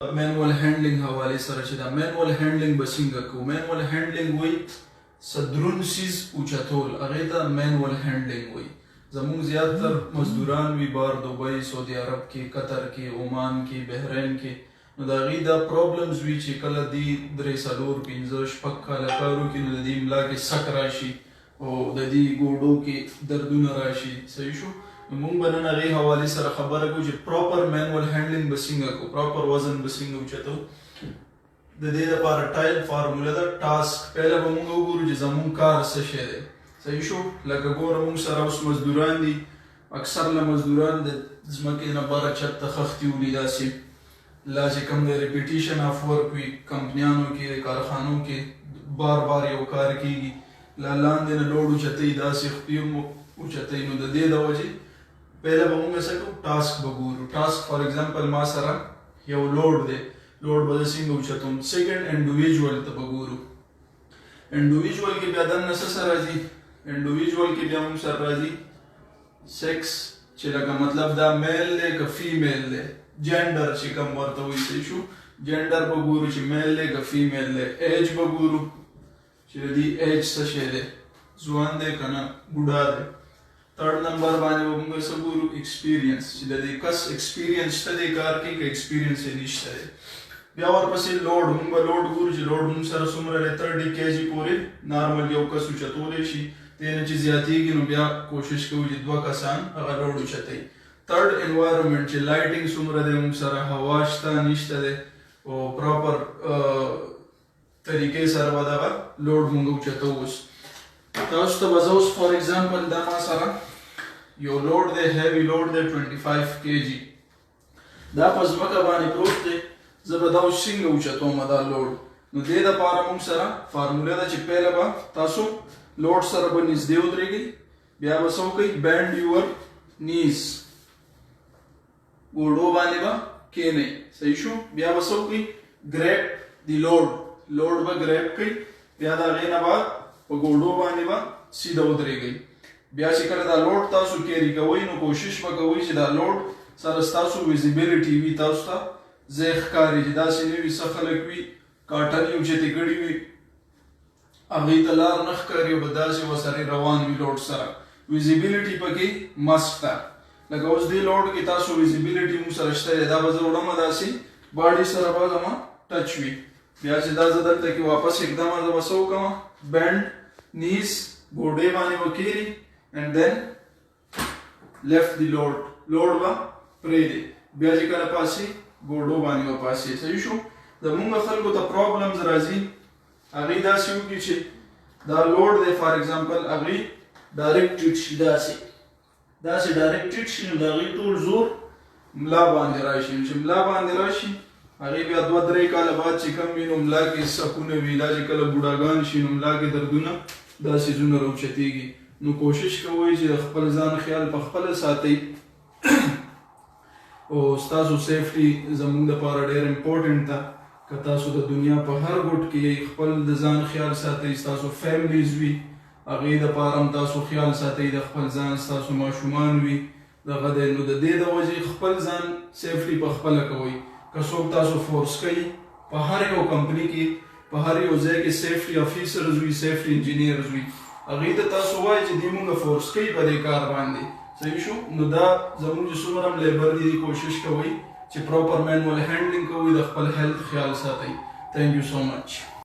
مینوال هینډلینګ حواله سره چې دا مینوال هینډلینګ به څنګه کوو. مینوال هینډلینګ وایي څه دروند څیز اوچتول، هغې ته مینوال هینډلینګ وایي. زموږ زیاتر مزدوران وي بار دوبۍ، سعودي عرب کې، قطر کې، عمان کې، بحرین کې، نو د هغې دا پرابلمز وي چې کله دې 3 4 5 6 کاله کار وکړي نو د دې ملا کې سک راشي او د دې ګوډو کې دردونه راشي. صحیح شو؟ نو موږ به نن هغې حوالې سره خبره کوو چې پراپر مینوال هینډلینګ به څنګه کوو، پراپر وزن به څنګه اوچتو. د دې دپاره ټایل فارموله ده، ټاسک. پهله به موږ وګورو چې زموږ کار څه شی دی. صحیح شو؟ لکه ګوره موږ سره اوس مزدوران دي، اکثر له مزدوران د ځمکې نه بره چت ته خښتي وړي، داسې لا چې کوم د ریپیټیشن آف ورک وي کمپنیانو کې، کارخانو کې بار بار یو کار کېږي، لا لاندې نه لوډ اوچتوي، داسې خپې هم اوچتوي. نو د دې د وجې پهله به موږ څه کوو، ټاسک به ګورو. ټاسک فار ایگزامپل ما سره یو لوډ دی، لوډ به زه څنګه اوچتوم. سیکنډ انډیویژوال ته به ګورو. انډیویژوال کې بیا دننه څه سره راځي، انډیویژوال کې بیا موږ سره راځي سیکس، چې لکه مطلب دا میل دی که فیمیل دی، جینډر چې کوم ورته وایي. صحیح شو؟ جینډر به ګورو چې میل دی که فیمیل دی. ایج به ګورو چې د دې ایج څه شی دی، ځوان دی که نه بوډا دی. تھرڈ نمبر باندې به موږ څه ګورو، ایکسپیرینس، چې د دې کس ایکسپیرینس شته دی کار کې که ایکسپیرینس یې نشته دی. بیا ورپسې لوډ، موږ به لوډ ګورو چې لوډ موږ سره څومره دی. 30 kg پورې نارمل یو کس اوچتولی شي، دې نه چې زیاتېږي نو بیا کوشش کوو چې 2 کسان هغه لوډ اوچتوي. تھرډ انوایرمنټ، چې لایټینګ څومره دی موږ سره، هوا شته نشته دی، او پراپر طریقې سره به دغه لوډ موږ اوچتوو. اوس تاسو ته به زه اوس فار ایگزامپل دا ما سره یو لوډ دی، هیوي لوډ دی 25 kg، دا په ځمکه باندې پروت دی. زه به دا اوس څنګه اوچتوم دا لوډ. نو دې دپاره موږ سره فارموله ده چې پهله به تاسو لوډ سره به نږدې ودرېږئ، بیا به څه وکئ، بینډ یور نیز، ګوډو باندې به کښېنئ. صحیح شو؟ بیا به څه وکئ، ګریپ دی لوډ، لوډ به ګریپ کئ، بیا د هغې نه بعد په ګوډو باندې به سیده ودرېږئ. بیا چې کله دا لوډ تاسو کیری کوئ نو کوشش به کوئ چې دا لوډ سره ستاسو ویزیبیلیټي وي، تاسو ته ځای ښکاري، چې داسې نه وي څه خلک وي کاټن یې اوچتې کړي وي هغې ته لار نه ښکاري او به داسې ورسره روان وي لوډ سره. ویزیبیلیټي پکې مسک ده. لکه اوس دې لوډ کې تاسو ویزیبیلیټي موږ سره شته دی، دا به زه وړمه داسې باډي سره به زما ټچ وي. بیا چې دا زه دلته کې واپس اقدامه زه به څه وکړمه، بینډ نیز، ګوډې باندې به کښېني and then left the load، لوډ به پرېږدي. بیا چې کله پاسي ګوډو باندې به پاسي. صحیح شو؟ زمونږ خلکو ته پرابلمز راځي، هغې داسې وکړي چې دا لوډ دی فار ایگزامپل هغې ډایرکټ ټیټ شي، داسې ډایرکټ ټیټ شي، نو د هغې ټول زور ملا باندې راشي. چې ملا باندې راشي هغې بیا 2 3 کاله بعد چې کوم وي نو ملا کې سکونه وي، لا چې کله بوډاګان شي نو ملا کې دردونه دا څیزونه راوچتېږي. نو کوشش کوئ چې د خپل ځان خیال په خپله ساتئ او ستاسو سیفټي زموږ دپاره ډېر امپورټنټ ده. که تاسو د دنیا په هر ګوټ کې خپل د ځان خیال ساتئ، ستاسو فیملیز وي هغې دپاره هم تاسو خیال ساتئ، د خپل ځان، ستاسو ماشومان وي دغه دی. نو د دې د وجې خپل ځان سیفټي په خپله کوئ. که څوک تاسو فورس کوي په هر یو کمپني کې، په هر یو ځای کې سیفټي افیسرز وي، سیفټي انجینیرز وي، هغې ته تاسو وایئ چې دوی مونږ فورس کوي په دې کار باندې. صحیح شو؟ نو دا زموږ چې څومره هم لیبر دي کوشش کوئ چې پراپر مینوال هینډلینګ کوئ، د خپل هیلث خیال ساتئ. تھینک یو سو مچ.